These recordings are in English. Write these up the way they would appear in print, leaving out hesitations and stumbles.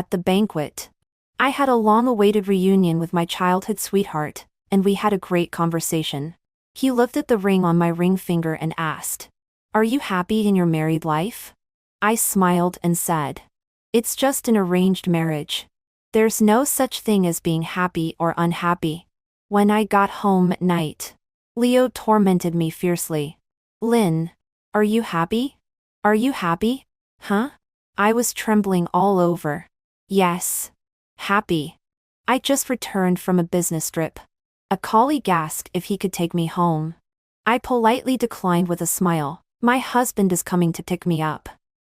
At the banquet, I had a long-awaited reunion with my childhood sweetheart, and we had a great conversation. He looked at the ring on my ring finger and asked, "Are you happy in your married life?" I smiled and said, "It's just an arranged marriage. There's no such thing as being happy or unhappy." When I got home at night, Leo tormented me fiercely. "Lynn, are you happy? Are you happy? Huh?" I was trembling all over. "Yes. Happy. I just returned from a business trip." A colleague asked if he could take me home. I politely declined with a smile. "My husband is coming to pick me up."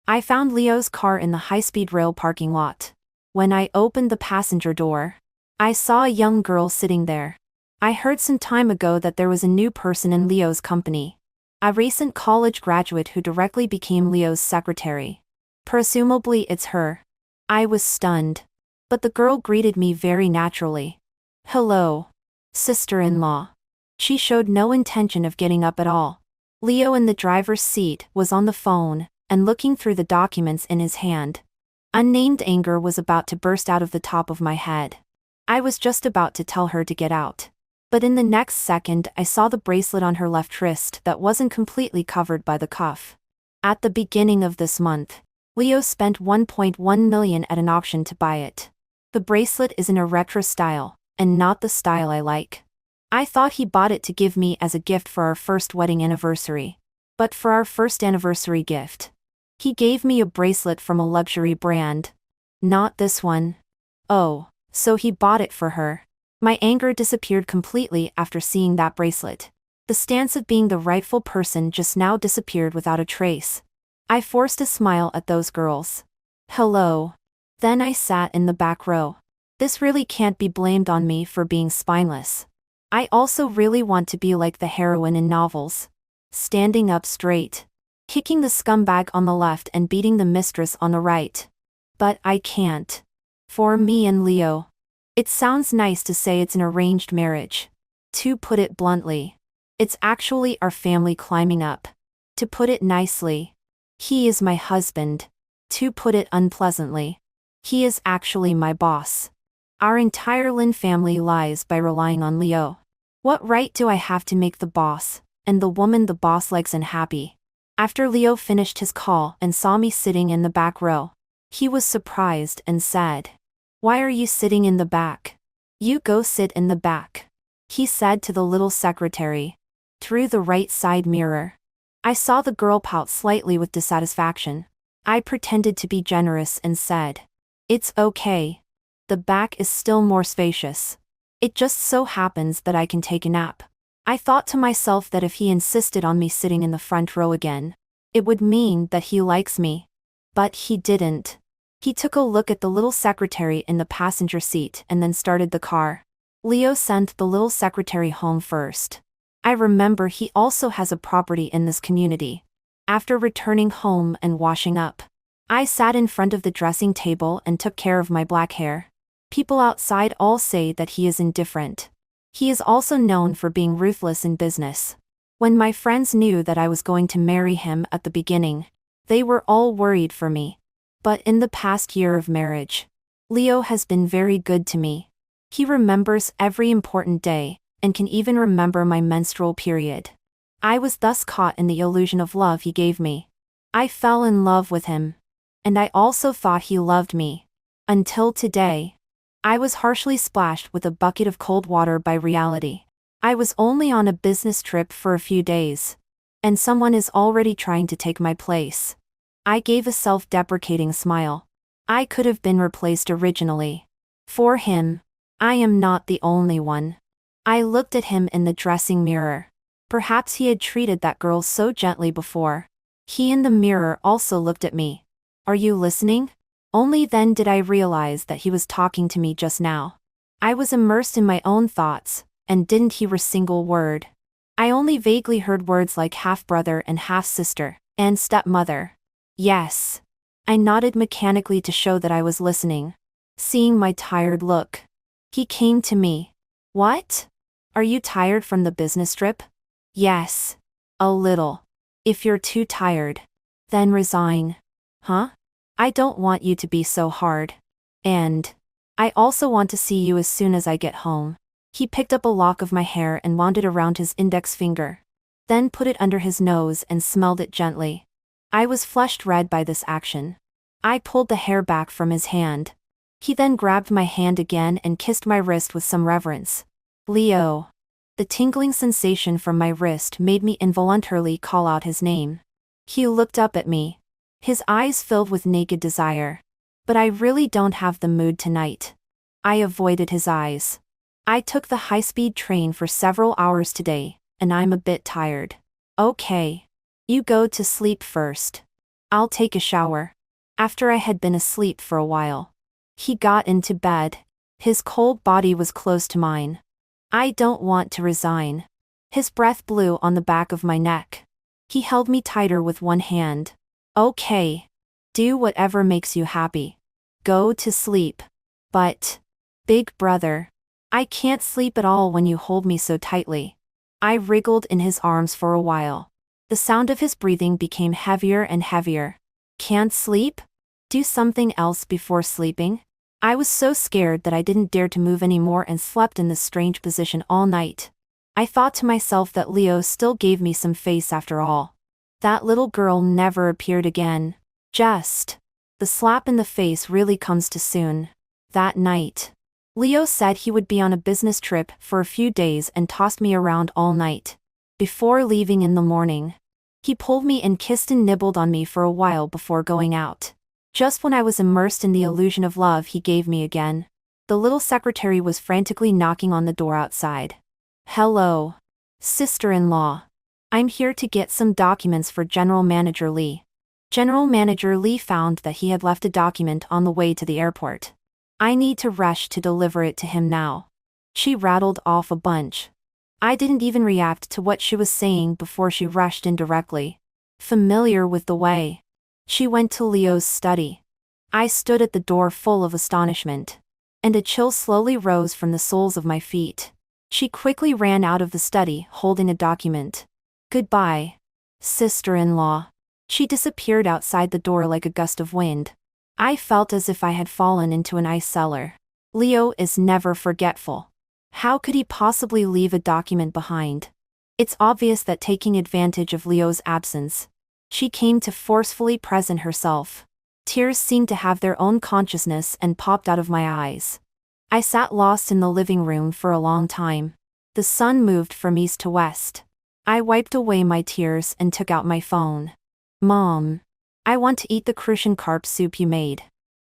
I found Leo's car in the high-speed rail parking lot. When I opened the passenger door, I saw a young girl sitting there. I heard some time ago that there was a new person in Leo's company. A recent college graduate who directly became Leo's secretary. Presumably it's her. I was stunned. But the girl greeted me very naturally. "Hello, sister-in-law." She showed no intention of getting up at all. Leo in the driver's seat was on the phone and looking through the documents in his hand. Unnamed anger was about to burst out of the top of my head. I was just about to tell her to get out. But in the next second I saw the bracelet on her left wrist that wasn't completely covered by the cuff. At the beginning of this month, Leo spent $1.1 million at an auction to buy it. The bracelet is in a retro style, and not the style I like. I thought he bought it to give me as a gift for our first wedding anniversary. But for our first anniversary gift, he gave me a bracelet from a luxury brand. Not this one. Oh, so he bought it for her. My anger disappeared completely after seeing that bracelet. The stance of being the rightful person just now disappeared without a trace. I forced a smile at those girls. "Hello." Then I sat in the back row. This really can't be blamed on me for being spineless. I also really want to be like the heroine in novels. Standing up straight. Kicking the scumbag on the left and beating the mistress on the right. But I can't. For me and Leo. It sounds nice to say it's an arranged marriage. To put it bluntly, it's actually our family climbing up. To put it nicely, he is my husband. To put it unpleasantly, he is actually my boss. Our entire Lin family lies by relying on Leo. What right do I have to make the boss, and the woman the boss likes, unhappy? After Leo finished his call and saw me sitting in the back row, he was surprised and said, "Why are you sitting in the back? You go sit in the back," he said to the little secretary. Through the right side mirror, I saw the girl pout slightly with dissatisfaction. I pretended to be generous and said, "It's okay. The back is still more spacious. It just so happens that I can take a nap." I thought to myself that if he insisted on me sitting in the front row again, it would mean that he likes me. But he didn't. He took a look at the little secretary in the passenger seat and then started the car. Leo sent the little secretary home first. I remember he also has a property in this community. After returning home and washing up, I sat in front of the dressing table and took care of my black hair. People outside all say that he is indifferent. He is also known for being ruthless in business. When my friends knew that I was going to marry him at the beginning, they were all worried for me. But in the past year of marriage, Leo has been very good to me. He remembers every important day, and can even remember my menstrual period. I was thus caught in the illusion of love he gave me. I fell in love with him. And I also thought he loved me. Until today. I was harshly splashed with a bucket of cold water by reality. I was only on a business trip for a few days. And someone is already trying to take my place. I gave a self-deprecating smile. I could have been replaced originally. For him, I am not the only one. I looked at him in the dressing mirror. Perhaps he had treated that girl so gently before. He in the mirror also looked at me. "Are you listening?" Only then did I realize that he was talking to me just now. I was immersed in my own thoughts, and didn't hear a single word. I only vaguely heard words like half-brother and half-sister, and stepmother. Yes. I nodded mechanically to show that I was listening. Seeing my tired look, he came to me. "What? Are you tired from the business trip?" "Yes. A little. If you're too tired, then resign." "Huh? I don't want you to be so hard." And I also want to see you as soon as I get home. He picked up a lock of my hair and wound it around his index finger. Then put it under his nose and smelled it gently. I was flushed red by this action. I pulled the hair back from his hand. He then grabbed my hand again and kissed my wrist with some reverence. Leo. The tingling sensation from my wrist made me involuntarily call out his name. He looked up at me. His eyes filled with naked desire. But I really don't have the mood tonight. I avoided his eyes. I took the high-speed train for several hours today, and I'm a bit tired. Okay. You go to sleep first. I'll take a shower. After I had been asleep for a while, he got into bed. His cold body was close to mine. I don't want to resign. His breath blew on the back of my neck. He held me tighter with one hand. Okay. Do whatever makes you happy. Go to sleep. But, big brother, I can't sleep at all when you hold me so tightly. I wriggled in his arms for a while. The sound of his breathing became heavier and heavier. Can't sleep? Do something else before sleeping? I was so scared that I didn't dare to move anymore and slept in this strange position all night. I thought to myself that Leo still gave me some face after all. That little girl never appeared again. The slap in the face really comes too soon. That night, Leo said he would be on a business trip for a few days and tossed me around all night. Before leaving in the morning, he pulled me and kissed and nibbled on me for a while before going out. Just when I was immersed in the illusion of love he gave me again. The little secretary was frantically knocking on the door outside. Hello, sister-in-law. I'm here to get some documents for General Manager Lee. General Manager Lee found that he had left a document on the way to the airport. I need to rush to deliver it to him now. She rattled off a bunch. I didn't even react to what she was saying before she rushed in directly. Familiar with the way, she went to Leo's study. I stood at the door full of astonishment, and a chill slowly rose from the soles of my feet. She quickly ran out of the study holding a document. Goodbye, sister-in-law. She disappeared outside the door like a gust of wind. I felt as if I had fallen into an ice cellar. Leo is never forgetful. How could he possibly leave a document behind? It's obvious that taking advantage of Leo's absence, she came to forcefully present herself. Tears seemed to have their own consciousness and popped out of my eyes. I sat lost in the living room for a long time. The sun moved from east to west. I wiped away my tears and took out my phone. Mom, I want to eat the crucian carp soup you made.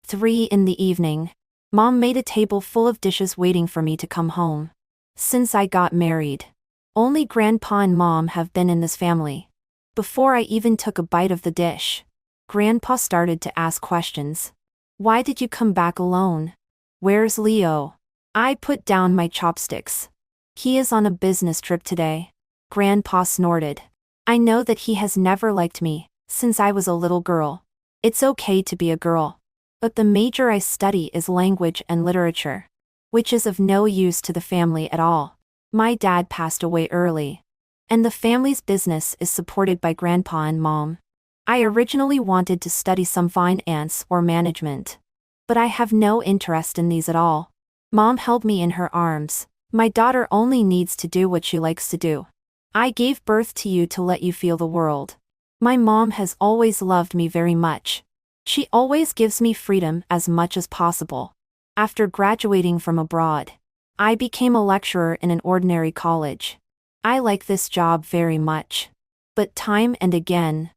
3 in the evening. Mom made a table full of dishes waiting for me to come home. Since I got married, only Grandpa and Mom have been in this family. Before I even took a bite of the dish, Grandpa started to ask questions. Why did you come back alone? Where's Leo? I put down my chopsticks. He is on a business trip today. Grandpa snorted. I know that he has never liked me since I was a little girl. It's okay to be a girl. But the major I study is language and literature, which is of no use to the family at all. My dad passed away early, and the family's business is supported by Grandpa and Mom. I originally wanted to study some finance or management, but I have no interest in these at all. Mom held me in her arms. My daughter only needs to do what she likes to do. I gave birth to you to let you feel the world. My mom has always loved me very much. She always gives me freedom as much as possible. After graduating from abroad, I became a lecturer in an ordinary college. I like this job very much. But time and again,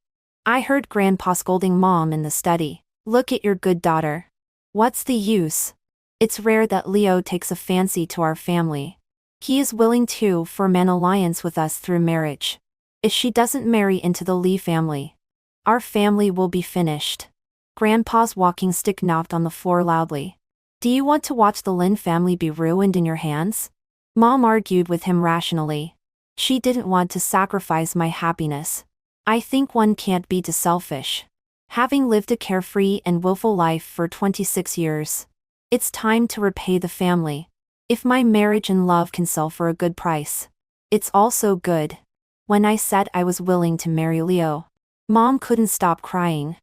I heard Grandpa scolding Mom in the study. Look at your good daughter. What's the use? It's rare that Leo takes a fancy to our family. He is willing to form an alliance with us through marriage. If she doesn't marry into the Lee family, our family will be finished. Grandpa's walking stick knocked on the floor loudly. Do you want to watch the Lin family be ruined in your hands? Mom argued with him rationally. She didn't want to sacrifice my happiness. I think one can't be too selfish. Having lived a carefree and willful life for 26 years, it's time to repay the family. If my marriage and love can sell for a good price, it's also good. When I said I was willing to marry Leo, Mom couldn't stop crying.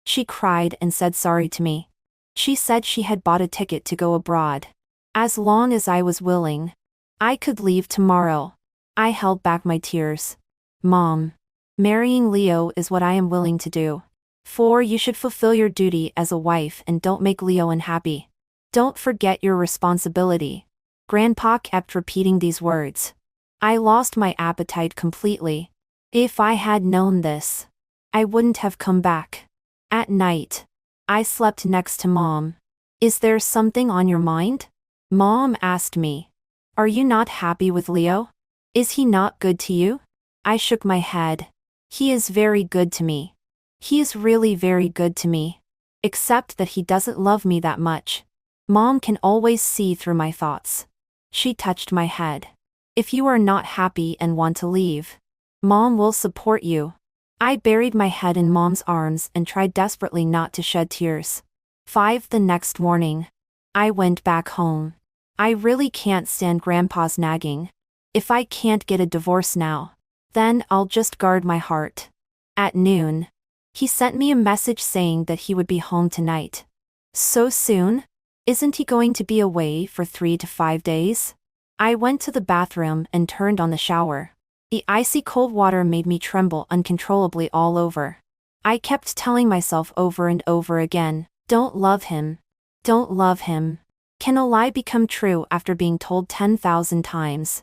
She cried and said sorry to me. She said she had bought a ticket to go abroad. As long as I was willing, I could leave tomorrow. I held back my tears. Mom, marrying Leo is what I am willing to do. 4. You should fulfill your duty as a wife and don't make Leo unhappy. Don't forget your responsibility. Grandpa kept repeating these words. I lost my appetite completely. If I had known this, I wouldn't have come back. At night, I slept next to Mom. Is there something on your mind? Mom asked me. Are you not happy with Leo? Is he not good to you? I shook my head. He is very good to me. He is really very good to me. Except that he doesn't love me that much. Mom can always see through my thoughts. She touched my head. If you are not happy and want to leave, Mom will support you. I buried my head in Mom's arms and tried desperately not to shed tears. 5. The next morning, I went back home. I really can't stand Grandpa's nagging. If I can't get a divorce now, then I'll just guard my heart. At noon, he sent me a message saying that he would be home tonight. So soon? Isn't he going to be away for 3 to 5 days? I went to the bathroom and turned on the shower. The icy cold water made me tremble uncontrollably all over. I kept telling myself over and over again, don't love him. Don't love him. Can a lie become true after being told 10,000 times?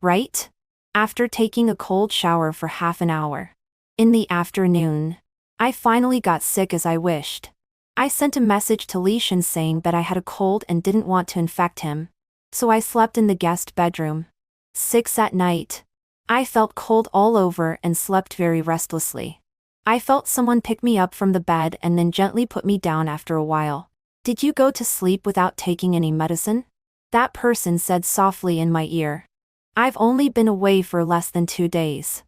Right? After taking a cold shower for half an hour. In the afternoon, I finally got sick as I wished. I sent a message to Leishan saying that I had a cold and didn't want to infect him. So I slept in the guest bedroom. 6 at night. I felt cold all over and slept very restlessly. I felt someone pick me up from the bed and then gently put me down after a while. Did you go to sleep without taking any medicine? That person said softly in my ear. I've only been away for less than 2 days.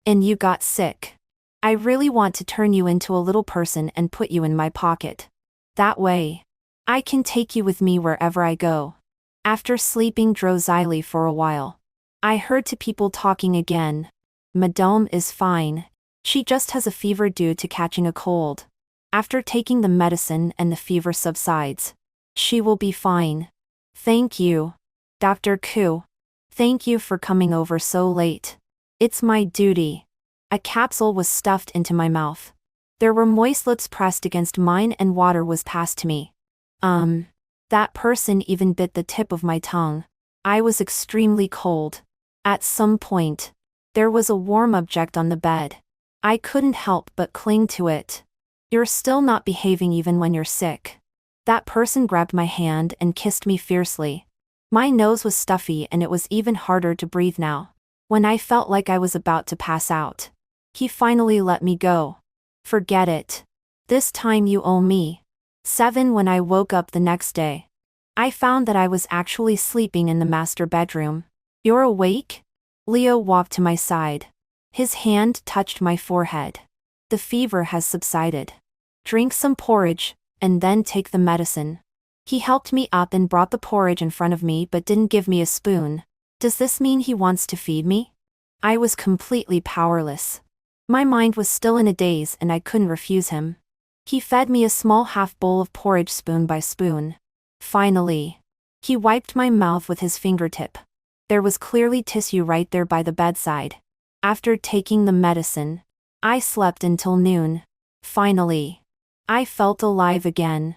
And you got sick. I really want to turn you into a little person and put you in my pocket. That way, I can take you with me wherever I go. After sleeping drowsily for a while, I heard two people talking again. Madame is fine. She just has a fever due to catching a cold. After taking the medicine and the fever subsides, she will be fine. Thank you, Dr. Ku. Thank you for coming over so late. It's my duty. A capsule was stuffed into my mouth. There were moist lips pressed against mine and water was passed to me. That person even bit the tip of my tongue. I was extremely cold. At some point, there was a warm object on the bed. I couldn't help but cling to it. You're still not behaving even when you're sick. That person grabbed my hand and kissed me fiercely. My nose was stuffy and it was even harder to breathe now. When I felt like I was about to pass out, he finally let me go. Forget it. This time you owe me. 7. When I woke up the next day, I found that I was actually sleeping in the master bedroom. You're awake? Leo walked to my side. His hand touched my forehead. The fever has subsided. Drink some porridge, and then take the medicine. He helped me up and brought the porridge in front of me but didn't give me a spoon. Does this mean he wants to feed me? I was completely powerless. My mind was still in a daze and I couldn't refuse him. He fed me a small half bowl of porridge spoon by spoon. Finally, he wiped my mouth with his fingertip. There was clearly tissue right there by the bedside. After taking the medicine, I slept until noon. Finally, I felt alive again.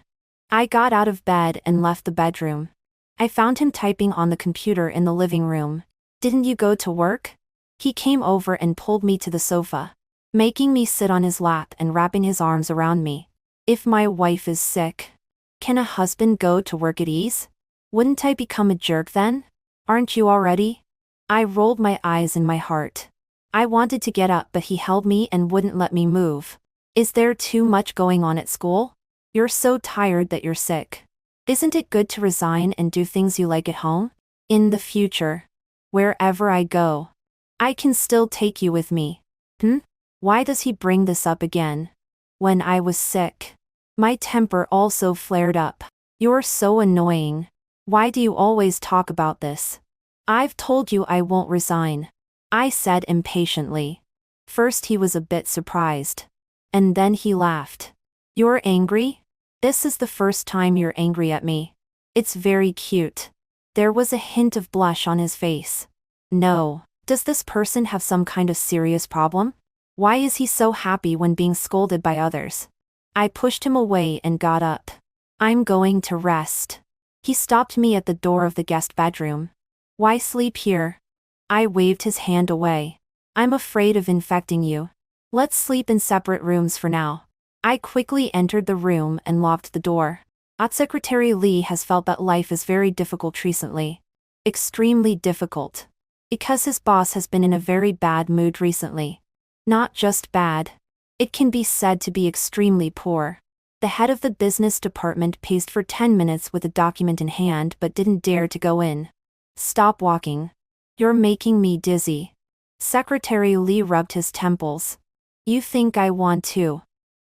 I got out of bed and left the bedroom. I found him typing on the computer in the living room. Didn't you go to work? He came over and pulled me to the sofa, making me sit on his lap and wrapping his arms around me. If my wife is sick, can a husband go to work at ease? Wouldn't I become a jerk then? Aren't you already? I rolled my eyes in my heart. I wanted to get up but he held me and wouldn't let me move. Is there too much going on at school? You're so tired that you're sick. Isn't it good to resign and do things you like at home? In the future, wherever I go, I can still take you with me. Why does he bring this up again? When I was sick, my temper also flared up. You're so annoying. Why do you always talk about this? I've told you I won't resign, I said impatiently. First he was a bit surprised. And then he laughed. You're angry? This is the first time you're angry at me. It's very cute. There was a hint of blush on his face. No. Does this person have some kind of serious problem? Why is he so happy when being scolded by others? I pushed him away and got up. I'm going to rest. He stopped me at the door of the guest bedroom. Why sleep here? I waved his hand away. I'm afraid of infecting you. Let's sleep in separate rooms for now. I quickly entered the room and locked the door. Secretary Lee has felt that life is very difficult recently. Extremely difficult. Because his boss has been in a very bad mood recently. Not just bad. It can be said to be extremely poor. The head of the business department paced for 10 minutes with a document in hand but didn't dare to go in. Stop walking. You're making me dizzy. Secretary Lee rubbed his temples. You think I want to?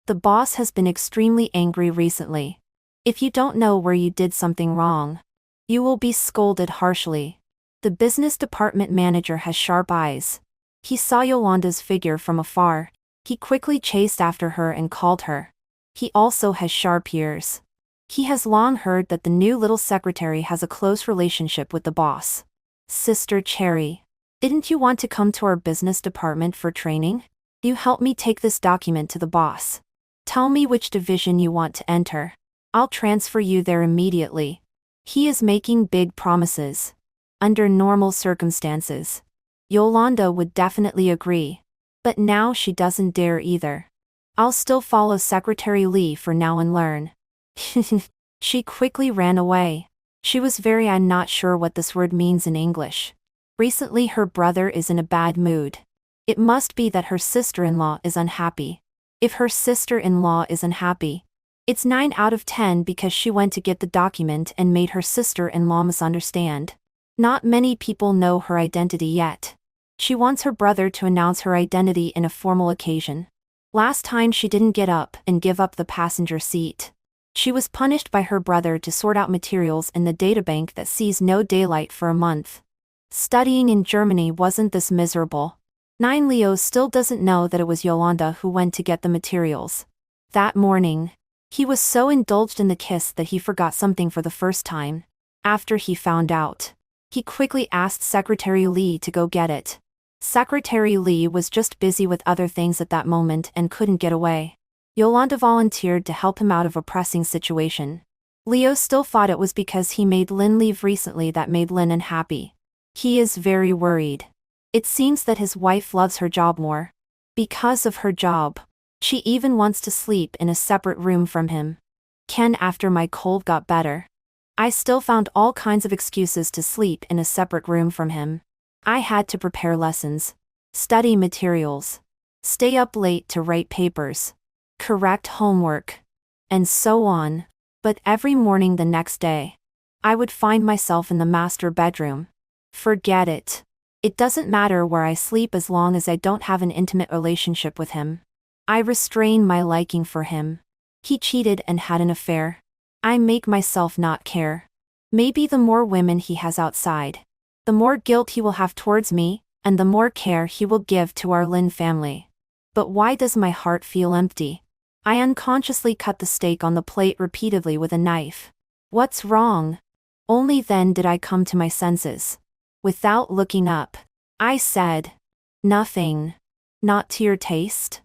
The boss has been extremely angry recently. If you don't know where you did something wrong, you will be scolded harshly. The business department manager has sharp eyes. He saw Yolanda's figure from afar. He quickly chased after her and called her. He also has sharp ears. He has long heard that the new little secretary has a close relationship with the boss. Sister Cherry, didn't you want to come to our business department for training? You help me take this document to the boss. Tell me which division you want to enter. I'll transfer you there immediately. He is making big promises. Under normal circumstances, Yolanda would definitely agree. But now she doesn't dare either. I'll still follow Secretary Lee for now and learn. She quickly ran away. She was I'm not sure what this word means in English. Recently her brother is in a bad mood. It must be that her sister-in-law is unhappy. If her sister-in-law is unhappy, it's 9 out of 10 because she went to get the document and made her sister-in-law misunderstand. Not many people know her identity yet. She wants her brother to announce her identity in a formal occasion. Last time she didn't get up and give up the passenger seat. She was punished by her brother to sort out materials in the databank that sees no daylight for a month. Studying in Germany wasn't this miserable. 9 Leo still doesn't know that it was Yolanda who went to get the materials. That morning, he was so indulged in the kiss that he forgot something for the first time. After he found out, he quickly asked Secretary Lee to go get it. Secretary Lee was just busy with other things at that moment and couldn't get away. Yolanda volunteered to help him out of a pressing situation. Leo still thought it was because he made Lynn leave recently that made Lynn unhappy. He is very worried. It seems that his wife loves her job more. Because of her job, she even wants to sleep in a separate room from him. Ken, after my cold got better, I still found all kinds of excuses to sleep in a separate room from him. I had to prepare lessons, study materials, stay up late to write papers, correct homework, and so on. But every morning the next day, I would find myself in the master bedroom. Forget it. It doesn't matter where I sleep as long as I don't have an intimate relationship with him. I restrain my liking for him. He cheated and had an affair. I make myself not care. Maybe the more women he has outside, the more guilt he will have towards me, and the more care he will give to our Lin family. But why does my heart feel empty? I unconsciously cut the steak on the plate repeatedly with a knife. What's wrong? Only then did I come to my senses. Without looking up, I said, "Nothing. Not to your taste?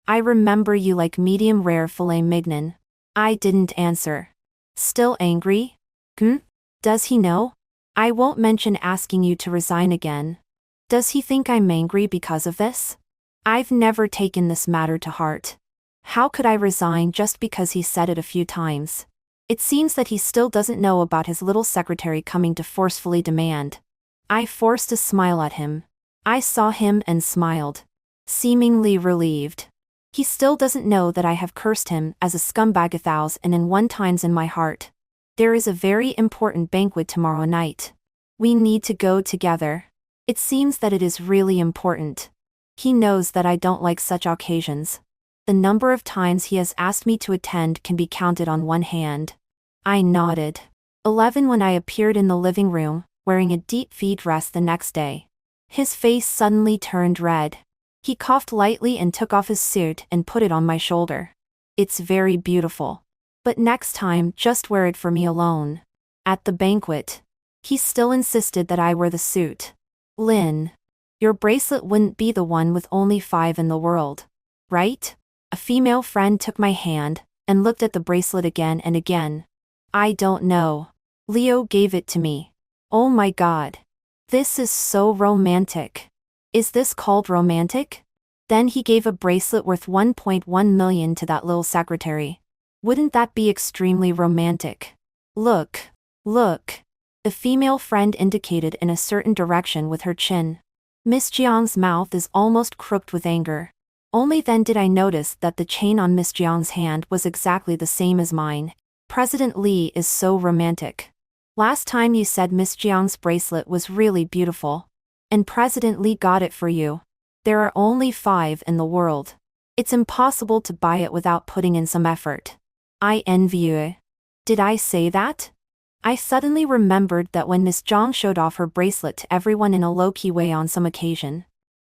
I remember you like medium rare filet mignon." I didn't answer. Still angry? Does he know? I won't mention asking you to resign again. Does he think I'm angry because of this? I've never taken this matter to heart. How could I resign just because he said it a few times? It seems that he still doesn't know about his little secretary coming to forcefully demand. I forced a smile at him. I saw him and smiled, seemingly relieved. He still doesn't know that I have cursed him as a scumbag 1,001 times in my heart. There is a very important banquet tomorrow night. We need to go together. It seems that it is really important. He knows that I don't like such occasions. The number of times he has asked me to attend can be counted on one hand. I nodded. 11 When I appeared in the living room, wearing a deep V dress the next day, his face suddenly turned red. He coughed lightly and took off his suit and put it on my shoulder. It's very beautiful. But next time, just wear it for me alone. At the banquet, he still insisted that I wear the suit. Lynn, your bracelet wouldn't be the one with only 5 in the world, right? A female friend took my hand and looked at the bracelet again and again. I don't know. Leo gave it to me. Oh my God. This is so romantic. Is this called romantic? Then he gave a bracelet worth 1.1 million to that little secretary. Wouldn't that be extremely romantic? Look. Look. The female friend indicated in a certain direction with her chin. Miss Jiang's mouth is almost crooked with anger. Only then did I notice that the chain on Miss Jiang's hand was exactly the same as mine. President Li is so romantic. Last time you said Miss Jiang's bracelet was really beautiful. And President Li got it for you. There are only 5 in the world. It's impossible to buy it without putting in some effort. I envy you. Did I say that? I suddenly remembered that when Miss Jiang showed off her bracelet to everyone in a low-key way on some occasion.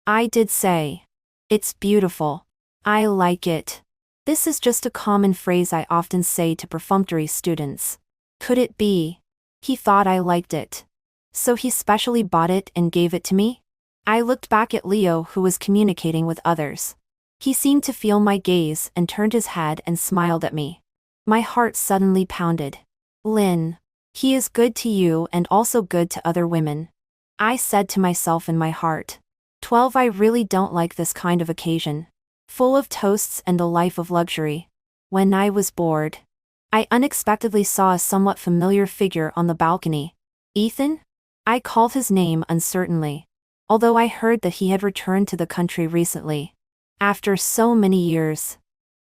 I did say. It's beautiful. I like it. This is just a common phrase I often say to perfunctory students. Could it be? He thought I liked it. So he specially bought it and gave it to me? I looked back at Leo, who was communicating with others. He seemed to feel my gaze and turned his head and smiled at me. My heart suddenly pounded. Lynn. He is good to you and also good to other women. I said to myself in my heart. 12 I really don't like this kind of occasion. Full of toasts and a life of luxury. When I was bored, I unexpectedly saw a somewhat familiar figure on the balcony. Ethan? I called his name uncertainly, although I heard that he had returned to the country recently. After so many years.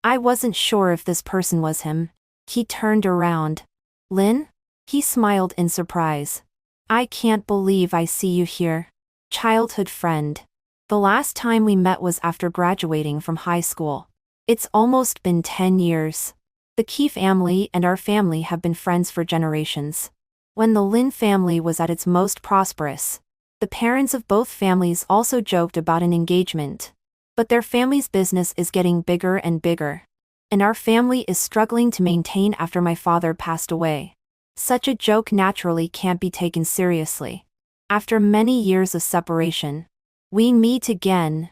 I wasn't sure if this person was him. He turned around. Lynn? He smiled in surprise. I can't believe I see you here. Childhood friend. The last time we met was after graduating from high school. It's almost been 10 years. The Qi family and our family have been friends for generations. When the Lin family was at its most prosperous, the parents of both families also joked about an engagement. But their family's business is getting bigger and bigger. And our family is struggling to maintain after my father passed away. Such a joke naturally can't be taken seriously. After many years of separation, we meet again.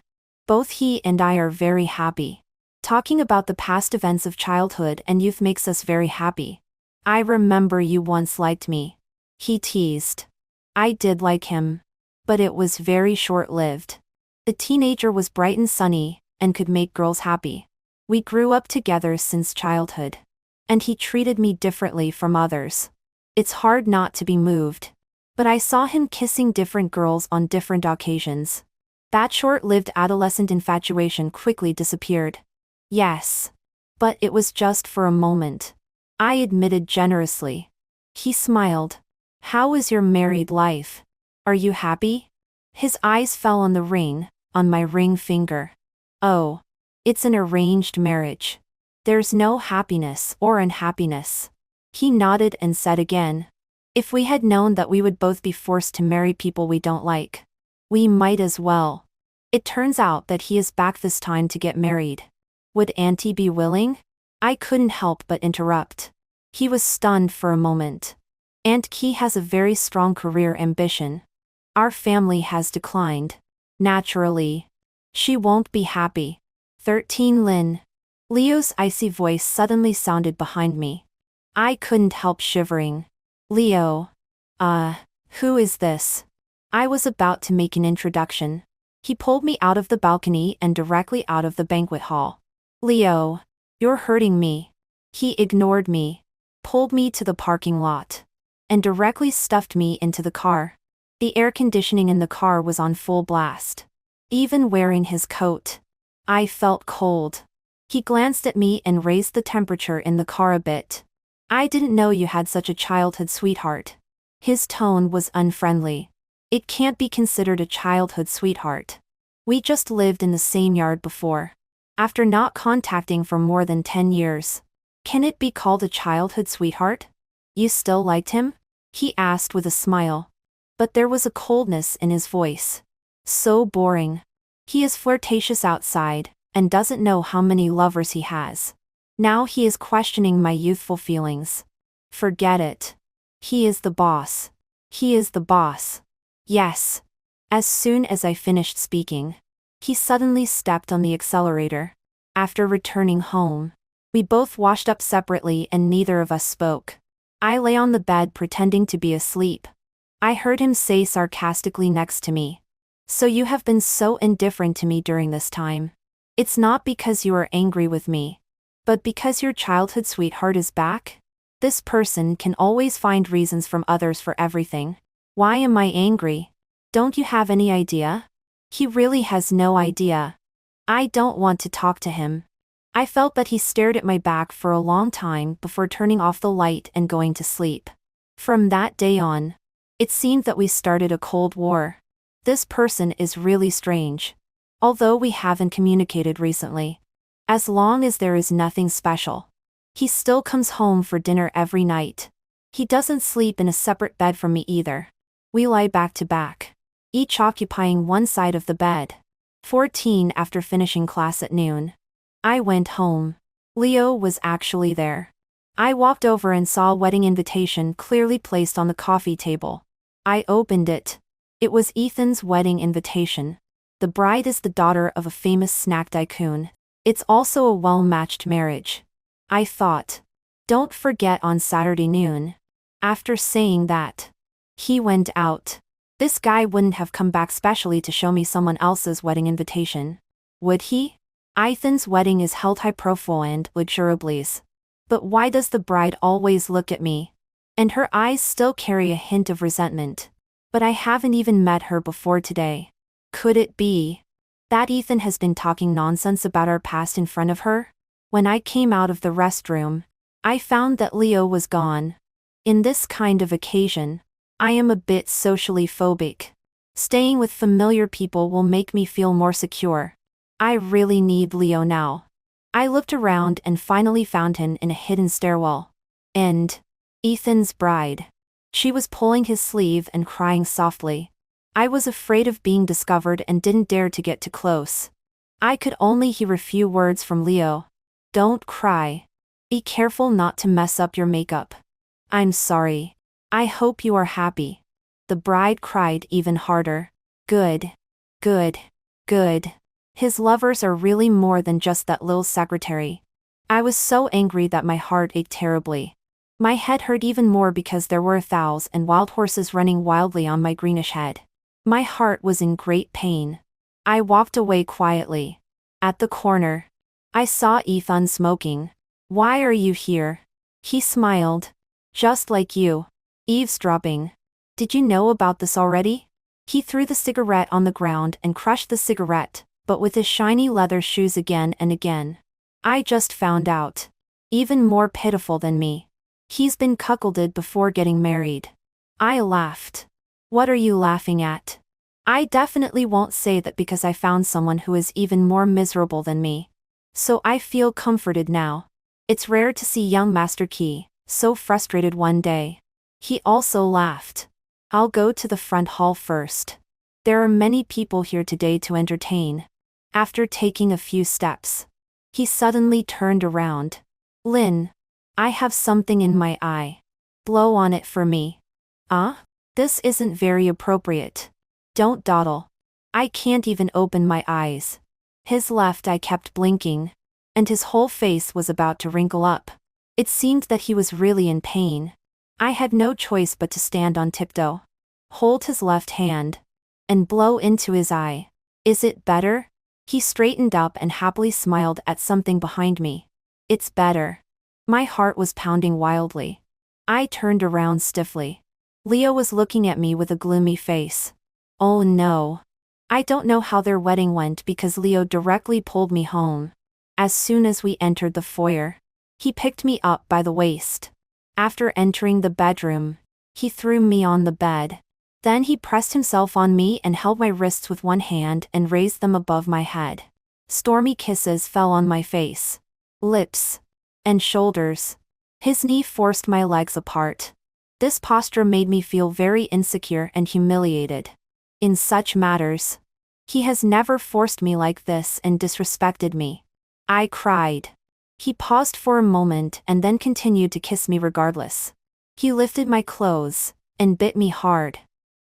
Both he and I are very happy. Talking about the past events of childhood and youth makes us very happy. I remember you once liked me. He teased. I did like him. But it was very short-lived. The teenager was bright and sunny, and could make girls happy. We grew up together since childhood. And he treated me differently from others. It's hard not to be moved. But I saw him kissing different girls on different occasions. That short-lived adolescent infatuation quickly disappeared. Yes. But it was just for a moment. I admitted generously. He smiled. How is your married life? Are you happy? His eyes fell on the ring, on my ring finger. Oh. It's an arranged marriage. There's no happiness or unhappiness. He nodded and said again. If we had known that we would both be forced to marry people we don't like, we might as well. It turns out that he is back this time to get married. Would Auntie be willing? I couldn't help but interrupt. He was stunned for a moment. Aunt Qi has a very strong career ambition. Our family has declined. Naturally. She won't be happy. 13 Lin. Leo's icy voice suddenly sounded behind me. I couldn't help shivering. Leo. Who is this? I was about to make an introduction. He pulled me out of the balcony and directly out of the banquet hall. Leo. You're hurting me. He ignored me, pulled me to the parking lot, and directly stuffed me into the car. The air conditioning in the car was on full blast. Even wearing his coat, I felt cold. He glanced at me and raised the temperature in the car a bit. I didn't know you had such a childhood sweetheart. His tone was unfriendly. It can't be considered a childhood sweetheart. We just lived in the same yard before. After not contacting for more than 10 years. Can it be called a childhood sweetheart? You still liked him? He asked with a smile. But there was a coldness in his voice. So boring. He is flirtatious outside, and doesn't know how many lovers he has. Now he is questioning my youthful feelings. Forget it. He is the boss. He is the boss. Yes. As soon as I finished speaking, he suddenly stepped on the accelerator. After returning home, we both washed up separately and neither of us spoke. I lay on the bed pretending to be asleep. I heard him say sarcastically next to me, "So you have been so indifferent to me during this time. It's not because you are angry with me, but because your childhood sweetheart is back? This person can always find reasons from others for everything. Why am I angry? Don't you have any idea?" He really has no idea. I don't want to talk to him. I felt that he stared at my back for a long time before turning off the light and going to sleep. From that day on, it seemed that we started a cold war. This person is really strange. Although we haven't communicated recently. As long as there is nothing special. He still comes home for dinner every night. He doesn't sleep in a separate bed from me either. We lie back to back, each occupying one side of the bed. 14 After finishing class at noon, I went home. Leo was actually there. I walked over and saw a wedding invitation clearly placed on the coffee table. I opened it. It was Ethan's wedding invitation. The bride is the daughter of a famous snack tycoon. It's also a well-matched marriage. I thought. Don't forget on Saturday noon. After saying that, he went out. This guy wouldn't have come back specially to show me someone else's wedding invitation. Would he? Ethan's wedding is held high profile and luxurious. But why does the bride always look at me? And her eyes still carry a hint of resentment. But I haven't even met her before today. Could it be that Ethan has been talking nonsense about our past in front of her? When I came out of the restroom, I found that Leo was gone. In this kind of occasion, I am a bit socially phobic. Staying with familiar people will make me feel more secure. I really need Leo now. I looked around and finally found him in a hidden stairwell. And Ethan's bride. She was pulling his sleeve and crying softly. I was afraid of being discovered and didn't dare to get too close. I could only hear a few words from Leo. Don't cry. Be careful not to mess up your makeup. I'm sorry. I hope you are happy. The bride cried even harder. Good. Good. Good. His lovers are really more than just that little secretary. I was so angry that my heart ached terribly. My head hurt even more because there were fowls and wild horses running wildly on my greenish head. My heart was in great pain. I walked away quietly. At the corner, I saw Ethan smoking. Why are you here? He smiled. Just like you. Eavesdropping. Did you know about this already? He threw the cigarette on the ground and crushed the cigarette, but with his shiny leather shoes again and again. I just found out. Even more pitiful than me. He's been cuckolded before getting married. I laughed. What are you laughing at? I definitely won't say that because I found someone who is even more miserable than me. So I feel comforted now. It's rare to see young Master Key so frustrated one day. He also laughed. I'll go to the front hall first. There are many people here today to entertain. After taking a few steps, he suddenly turned around. Lynn, I have something in my eye. Blow on it for me. This isn't very appropriate. Don't dawdle. I can't even open my eyes. His left eye kept blinking, and his whole face was about to wrinkle up. It seemed that he was really in pain. I had no choice but to stand on tiptoe, hold his left hand, and blow into his eye. Is it better? He straightened up and happily smiled at something behind me. It's better. My heart was pounding wildly. I turned around stiffly. Leo was looking at me with a gloomy face. Oh no. I don't know how their wedding went because Leo directly pulled me home. As soon as we entered the foyer, he picked me up by the waist. After entering the bedroom, he threw me on the bed. Then he pressed himself on me and held my wrists with one hand and raised them above my head. Stormy kisses fell on my face, lips, and shoulders. His knee forced my legs apart. This posture made me feel very insecure and humiliated. In such matters, he has never forced me like this and disrespected me. I cried. He paused for a moment and then continued to kiss me regardless. He lifted my clothes and bit me hard.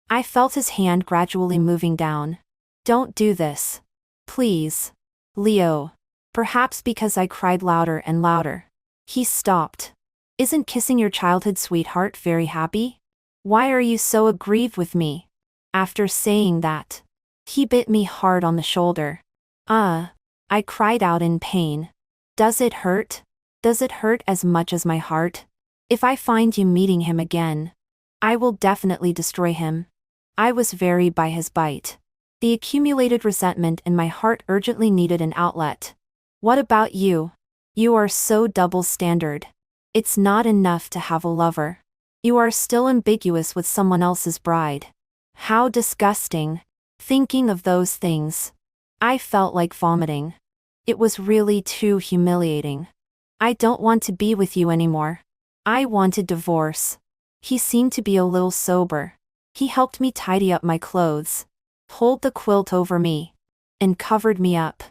I felt his hand gradually moving down. Don't do this. Please. Leo. Perhaps because I cried louder and louder. He stopped. Isn't kissing your childhood sweetheart very happy? Why are you so aggrieved with me? After saying that, he bit me hard on the shoulder. I cried out in pain. Does it hurt? Does it hurt as much as my heart? If I find you meeting him again, I will definitely destroy him. I was very by his bite. The accumulated resentment in my heart urgently needed an outlet. What about you? You are so double-standard. It's not enough to have a lover. You are still ambiguous with someone else's bride. How disgusting. Thinking of those things, I felt like vomiting. It was really too humiliating. I don't want to be with you anymore. I wanted divorce. He seemed to be a little sober. He helped me tidy up my clothes, pulled the quilt over me, and covered me up.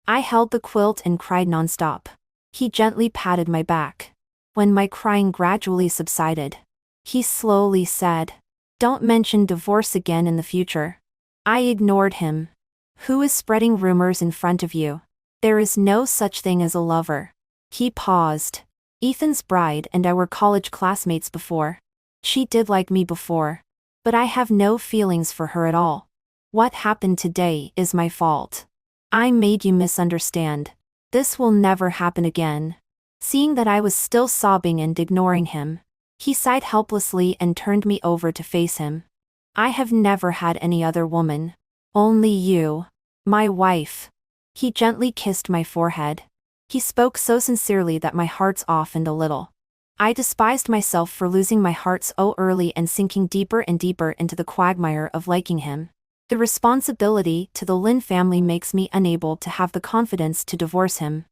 I held the quilt and cried nonstop. He gently patted my back. When my crying gradually subsided, he slowly said, "Don't mention divorce again in the future." I ignored him. Who is spreading rumors in front of you? There is no such thing as a lover. He paused. Ethan's bride and I were college classmates before. She did like me before. But I have no feelings for her at all. What happened today is my fault. I made you misunderstand. This will never happen again. Seeing that I was still sobbing and ignoring him, he sighed helplessly and turned me over to face him. I have never had any other woman. Only you. My wife. He gently kissed my forehead. He spoke so sincerely that my heart softened a little. I despised myself for losing my heart so early and sinking deeper and deeper into the quagmire of liking him. The responsibility to the Lin family makes me unable to have the confidence to divorce him.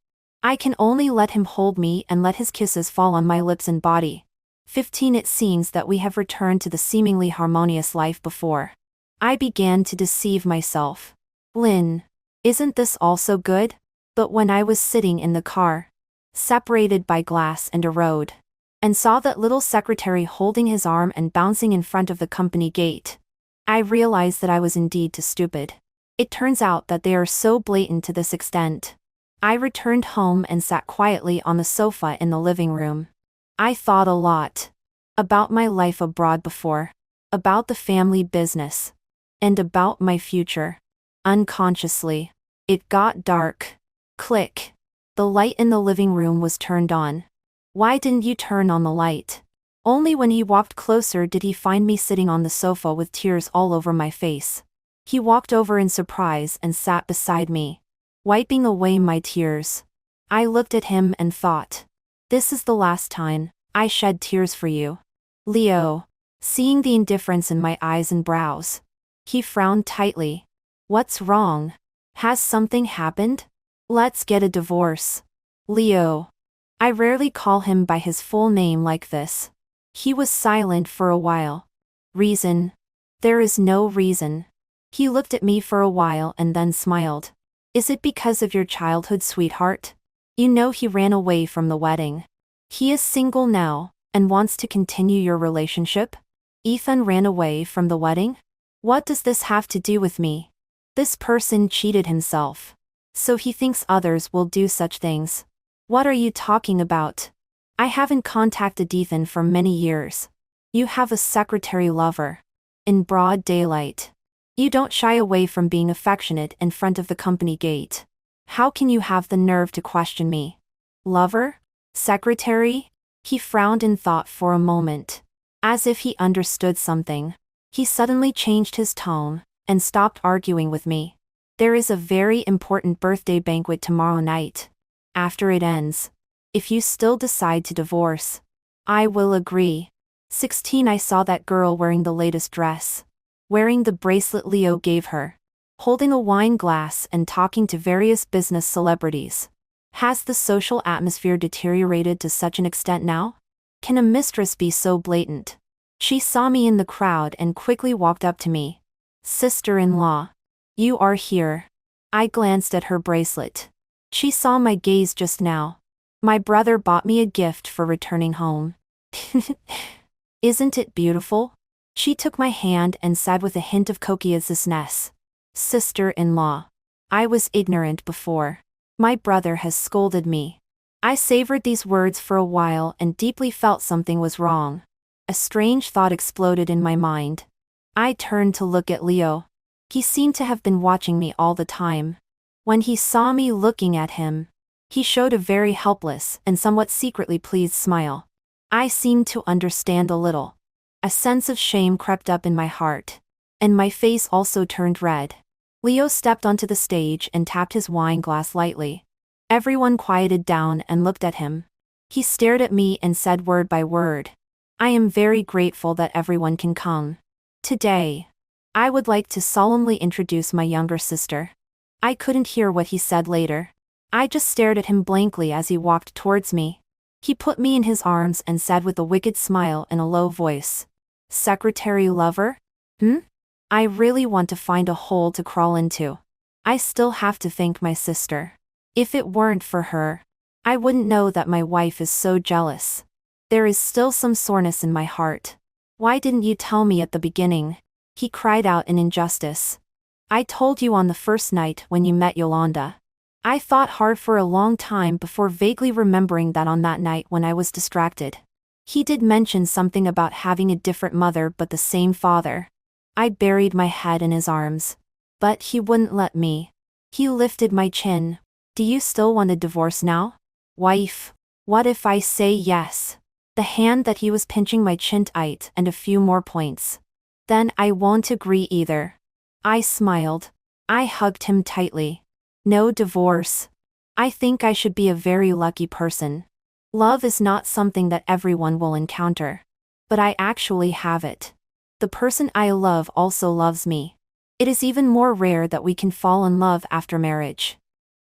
I can only let him hold me and let his kisses fall on my lips and body. 15 It seems that we have returned to the seemingly harmonious life before. I began to deceive myself. Lin, isn't this also good? But when I was sitting in the car, separated by glass and a road, and saw that little secretary holding his arm and bouncing in front of the company gate, I realized that I was indeed too stupid. It turns out that they are so blatant to this extent. I returned home and sat quietly on the sofa in the living room. I thought a lot. About my life abroad before. About the family business. And about my future. Unconsciously. It got dark. Click. The light in the living room was turned on. Why didn't you turn on the light? Only when he walked closer did he find me sitting on the sofa with tears all over my face. He walked over in surprise and sat beside me, wiping away my tears. I looked at him and thought, this is the last time I shed tears for you. Leo. Seeing the indifference in my eyes and brows, he frowned tightly. What's wrong? Has something happened? Let's get a divorce. Leo. I rarely call him by his full name like this. He was silent for a while. Reason? There is no reason. He looked at me for a while and then smiled. Is it because of your childhood sweetheart? You know he ran away from the wedding. He is single now, and wants to continue your relationship? Ethan ran away from the wedding? What does this have to do with me? This person cheated himself. So he thinks others will do such things. What are you talking about? I haven't contacted Ethan for many years. You have a secretary lover. In broad daylight. You don't shy away from being affectionate in front of the company gate. How can you have the nerve to question me? Lover? Secretary? He frowned in thought for a moment. As if he understood something. He suddenly changed his tone and stopped arguing with me. There is a very important birthday banquet tomorrow night. After it ends, if you still decide to divorce, I will agree. 16 I saw that girl wearing the latest dress. Wearing the bracelet Leo gave her. Holding a wine glass and talking to various business celebrities. Has the social atmosphere deteriorated to such an extent now? Can a mistress be so blatant? She saw me in the crowd and quickly walked up to me. Sister-in-law. You are here. I glanced at her bracelet. She saw my gaze just now. My brother bought me a gift for returning home. Isn't it beautiful? She took my hand and said with a hint of cociousness. Sister-in-law. I was ignorant before. My brother has scolded me. I savored these words for a while and deeply felt something was wrong. A strange thought exploded in my mind. I turned to look at Leo. He seemed to have been watching me all the time. When he saw me looking at him, he showed a very helpless and somewhat secretly pleased smile. I seemed to understand a little. A sense of shame crept up in my heart, and my face also turned red. Leo stepped onto the stage and tapped his wine glass lightly. Everyone quieted down and looked at him. He stared at me and said word by word, I am very grateful that everyone can come. Today, I would like to solemnly introduce my younger sister. I couldn't hear what he said later. I just stared at him blankly as he walked towards me. He put me in his arms and said with a wicked smile in a low voice, Secretary lover? I really want to find a hole to crawl into. I still have to thank my sister. If it weren't for her, I wouldn't know that my wife is so jealous. There is still some soreness in my heart. Why didn't you tell me at the beginning? He cried out in injustice. I told you on the first night when you met Yolanda. I thought hard for a long time before vaguely remembering that on that night when I was distracted. He did mention something about having a different mother but the same father. I buried my head in his arms. But he wouldn't let me. He lifted my chin. Do you still want a divorce now? Wife. What if I say yes? The hand that he was pinching my chin tight and a few more points. Then I won't agree either. I smiled. I hugged him tightly. No divorce. I think I should be a very lucky person. Love is not something that everyone will encounter. But I actually have it. The person I love also loves me. It is even more rare that we can fall in love after marriage.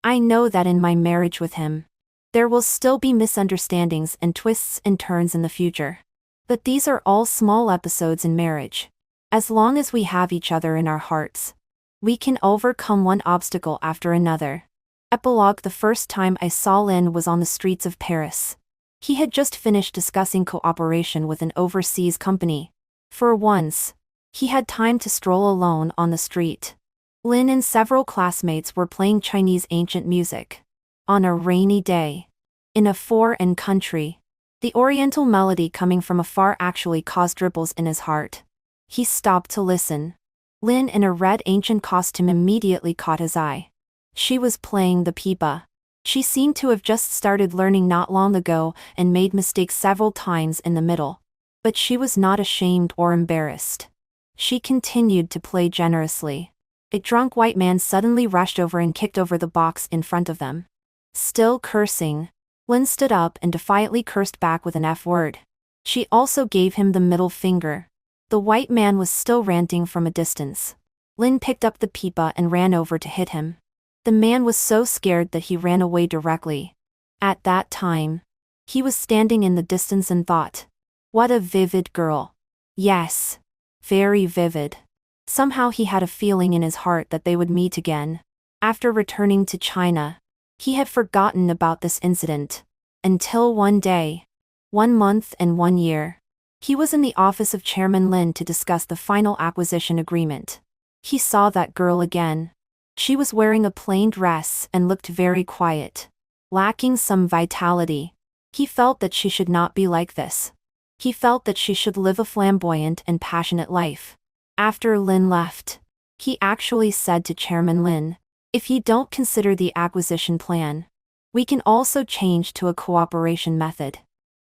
I know that in my marriage with him, there will still be misunderstandings and twists and turns in the future. But these are all small episodes in marriage. As long as we have each other in our hearts, we can overcome one obstacle after another. Epilogue. The first time I saw Lin was on the streets of Paris. He had just finished discussing cooperation with an overseas company. For once, he had time to stroll alone on the street. Lin and several classmates were playing Chinese ancient music. On a rainy day. In a foreign country. The oriental melody coming from afar actually caused ripples in his heart. He stopped to listen. Lin in a red ancient costume immediately caught his eye. She was playing the pipa. She seemed to have just started learning not long ago and made mistakes several times in the middle. But she was not ashamed or embarrassed. She continued to play generously. A drunk white man suddenly rushed over and kicked over the box in front of them. Still cursing, Lin stood up and defiantly cursed back with an F word. She also gave him the middle finger. The white man was still ranting from a distance. Lin picked up the pipa and ran over to hit him. The man was so scared that he ran away directly. At that time, he was standing in the distance and thought, what a vivid girl. Yes. Very vivid. Somehow he had a feeling in his heart that they would meet again. After returning to China, he had forgotten about this incident. Until one day. 1 month and 1 year. He was in the office of Chairman Lin to discuss the final acquisition agreement. He saw that girl again. She was wearing a plain dress and looked very quiet. Lacking some vitality. He felt that she should not be like this. He felt that she should live a flamboyant and passionate life. After Lin left, he actually said to Chairman Lin, if you don't consider the acquisition plan, we can also change to a cooperation method,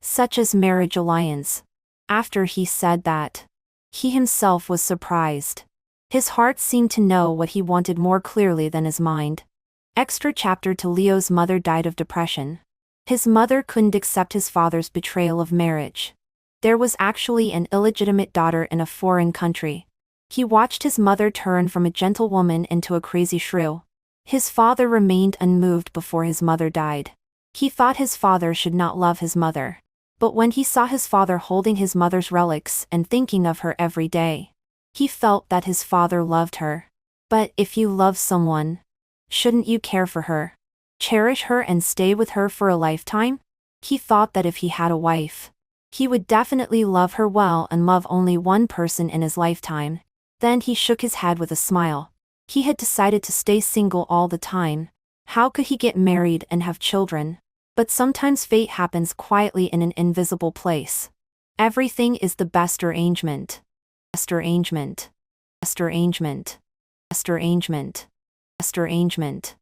such as marriage alliance. After he said that, he himself was surprised. His heart seemed to know what he wanted more clearly than his mind. Extra chapter to Leo's mother died of depression. His mother couldn't accept his father's betrayal of marriage. There was actually an illegitimate daughter in a foreign country. He watched his mother turn from a gentlewoman into a crazy shrew. His father remained unmoved before his mother died. He thought his father should not love his mother. But when he saw his father holding his mother's relics and thinking of her every day, he felt that his father loved her. But if you love someone, shouldn't you care for her? Cherish her and stay with her for a lifetime? He thought that if he had a wife, he would definitely love her well and love only one person in his lifetime. Then he shook his head with a smile. He had decided to stay single all the time. How could he get married and have children? But sometimes fate happens quietly in an invisible place. Everything is the best arrangement. Best arrangement. Best arrangement. Best arrangement. Best arrangement.